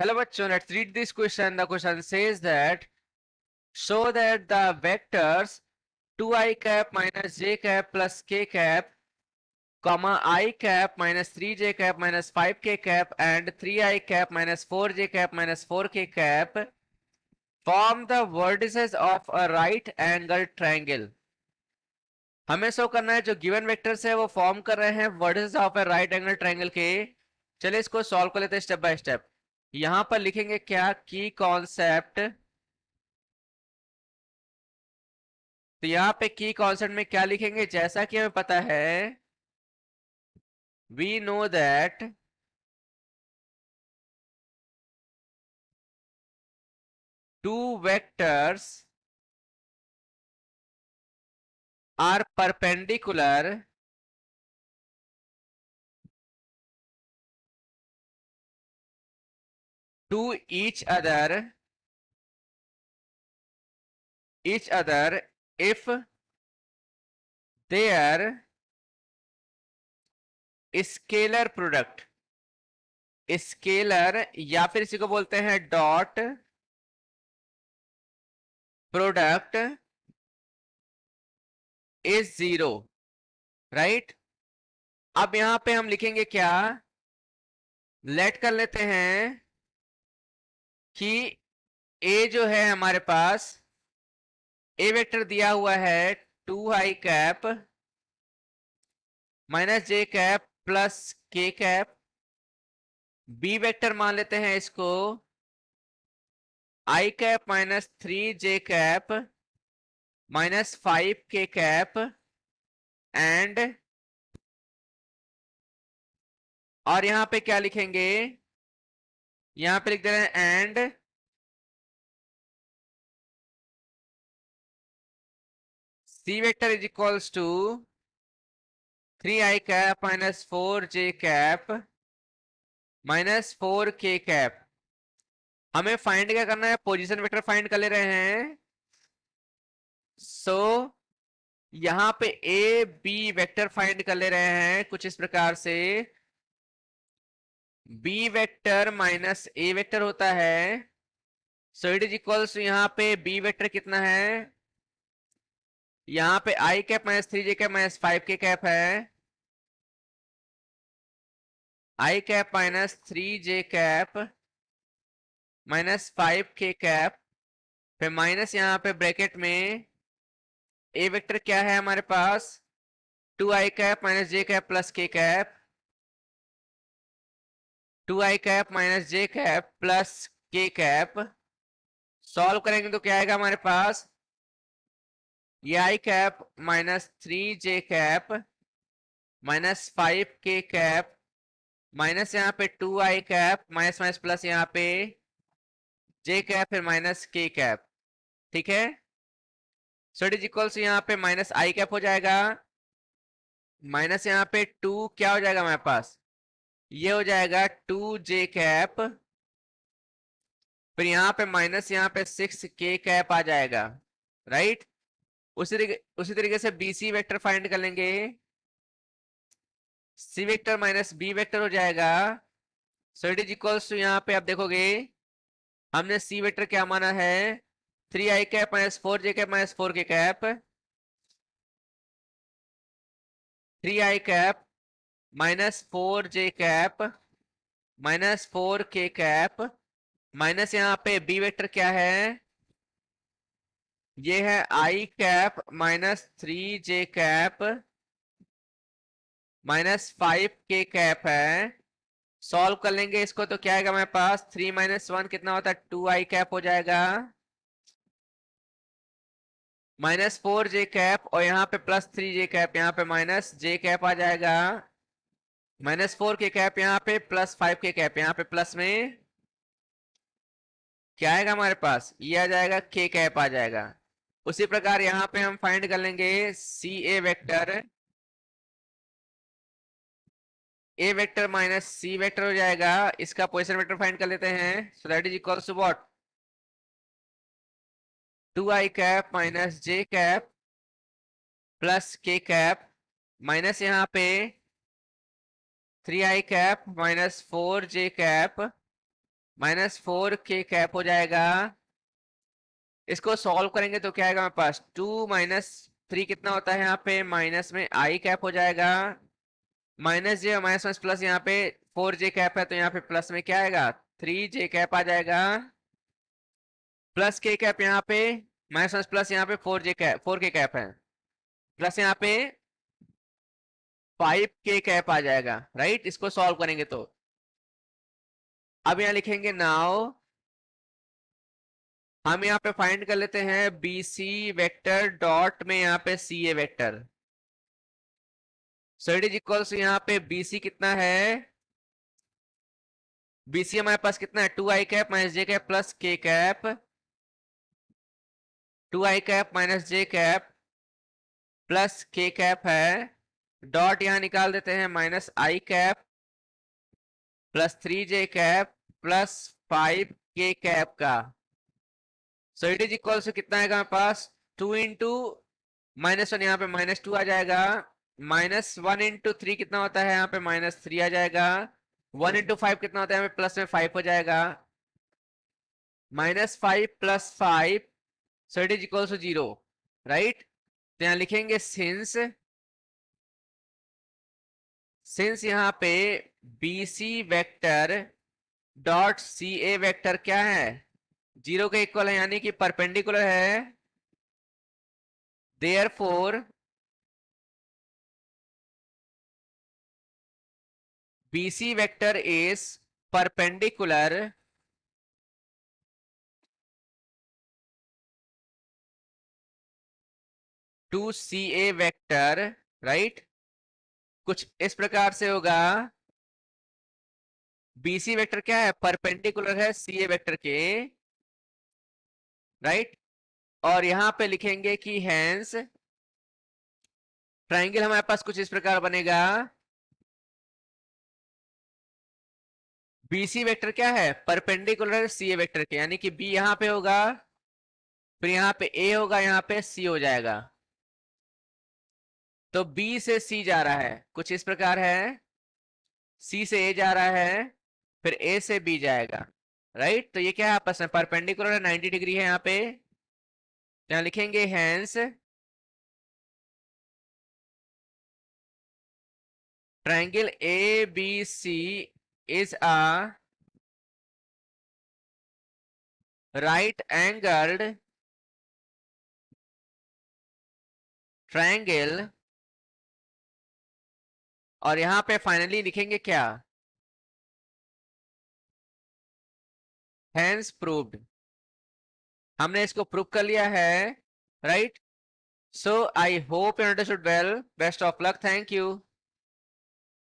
Hello bachcho, let's read this question. The question says that show that the vectors 2i cap minus j cap plus k cap, comma I cap minus 3j cap minus 5k cap and 3i cap minus 4j cap minus 4k cap form the vertices of a right angle triangle. हमें show करना है जो given vectors है वो form कर रहे हैं vertices of A right angle triangle के. चलिए इसको सॉल्व कर लेते हैं स्टेप बाय स्टेप. यहां पर लिखेंगे क्या की कॉन्सेप्ट. तो यहाँ पे की कॉन्सेप्ट में क्या लिखेंगे, जैसा कि हमें पता है we know that two vectors are perpendicular to each other if their scalar product, scalar या फिर इसी को बोलते हैं dot product is zero. Right. अब यहां पे हम लिखेंगे क्या, लेट कर लेते हैं कि ए जो है हमारे पास ए वेक्टर दिया हुआ है 2i cap minus J cap plus K cap. B vector मान लेते हैं इसको I cap minus 3j cap minus 5k cap and, और यहां पे क्या लिखेंगे, यहां पे लिख दे रहे हैं and C vector is equals to 3i cap minus 4j cap minus 4k cap. हमें फाइंड क्या करना है, पोजीशन वेक्टर फाइंड कर ले रहे हैं. सो यहां पे ए बी वेक्टर फाइंड कर ले रहे हैं कुछ इस प्रकार से. B vector minus A vector होता है. So it is equals to यहां पे बी वेक्टर कितना है, यहां पे I cap minus 3j cap minus 5k cap है. I cap minus 3j cap minus 5k cap, फिर माइनस यहां पे ब्रैकेट में ए वेक्टर क्या है हमारे पास 2i cap minus J cap plus K cap, 2i cap minus J cap plus K cap. Solve करेंगे तो क्या आएगा हमारे पास, ये I cap minus 3j cap minus 5k cap minus यहाँ पे 2i cap minus minus plus यहाँ पे j कैप फिर माइनस k कैप. ठीक है. सो इट इज इक्वल्स यहाँ पे माइनस आई कैप हो जाएगा माइनस यहाँ पे 2 क्या हो जाएगा हमारे पास, ये हो जाएगा 2j कैप, फिर यहाँ पे माइनस यहाँ पे 6k कैप आ जाएगा. राइट. उसी तरीके से BC वेक्टर फाइंड कर लेंगे. C vector minus B vector हो जाएगा. So it is equals to यहाँ पे आप देखोगे हमने C वेक्टर क्या माना है 3i cap minus 4j cap minus 4k cap, 3i cap minus 4j cap minus 4k cap minus यहाँ पे B वेक्टर क्या है, ये है I cap minus 3j cap minus 5k cap है. सॉल्व कर लेंगे इसको तो क्या आएगा हमारे पास 3 माइनस 1 कितना होता है 2i कैप हो जाएगा माइनस 4j कैप और यहाँ पे प्लस 3j कैप, यहाँ पे माइनस j कैप आ जाएगा माइनस 4k कैप, यहाँ पे प्लस 5k कैप, यहाँ पे प्लस में क्या आएगा हमारे पास, ये आ जाएगा k कैप आ जाएगा. उसी प्रकार यहाँ पे हम फाइंड कर लेंगे C A vector minus C vector हो जाएगा. इसका पोजीशन वेक्टर फाइंड कर लेते हैं. So that is equals to what 2i cap minus j cap plus k cap minus यहाँ पे 3i cap minus 4j cap -4k cap हो जाएगा। इसको सॉल्व करेंगे तो क्या आएगा हमारे पास, 2 - 3 कितना होता है यहाँ पे, माइनस में आई कैप हो जाएगा, माइनस जे माइनस माइनस प्लस, यहाँ पे 4j कैप है तो यहाँ पे प्लस में क्या आएगा, 3j कैप आ जाएगा, प्लस के कैप यहाँ पे, माइनस माइनस प्लस यहाँ पे 4j कैप 4k कैप है, प्लस यहाँ पे 5k कैप आ जाएगा, राइट। इसको सॉल्व करेंगे तो अब यहाँ लिखेंगे नाउ हम यहाँ पे फाइंड कर लेते हैं बी सी वेक्टर डॉट में यहाँ पे C A vector. So it is equals यहाँ पे बी सी कितना है, बी सी हमारे पास कितना है, 2i cap minus J cap plus K cap, 2i cap minus J cap plus K cap है, डॉट यहां निकाल देते हैं -i cap plus 3j cap plus 5k cap का। सो इट इज इक्वल से कितना आएगा हमारे पास, 2 इंटू -1, यहाँ पे -2 आ जाएगा, -1 इंटू 3 कितना होता है यहाँ पे -3 आ जाएगा, 1 इंटू 5 कितना होता है यहाँ पे प्लस में 5 हो जाएगा, -5 plus 5, so it is equal to 0, right. तो यहाँ लिखेंगे सिंस यहाँ पे B C vector dot C A vector क्या है, 0 के इक्वल है यानी कि परपेंडिकुलर है, therefore B C vector is perpendicular to C A vector, right. कुछ इस प्रकार से होगा, बीसी वेक्टर क्या है, परपेंडिकुलर है सी ए वेक्टर के, राइट। और यहां पे लिखेंगे कि हेंस ट्राइंगल हमारे पास कुछ इस प्रकार बनेगा, बीसी वेक्टर क्या है, परपेंडिकुलर सी ए वेक्टर के, यानी कि बी यहां पे होगा, फिर यहाँ पे ए होगा, यहाँ पे सी हो जाएगा, तो बी से सी जा रहा है कुछ इस प्रकार है, सी से ए जा रहा है, फिर ए से बी जाएगा, राइट। तो ये क्या है आपस में परपेंडिकुलर है, 90 डिग्री है यहाँ पे, यहाँ लिखेंगे hence triangle A B C is a right angled triangle, और यहां पे फाइनली लिखेंगे क्या, हेंस प्रूव्ड, हमने इसको प्रूव कर लिया है, right. So I hope you understood well, best of luck, thank you.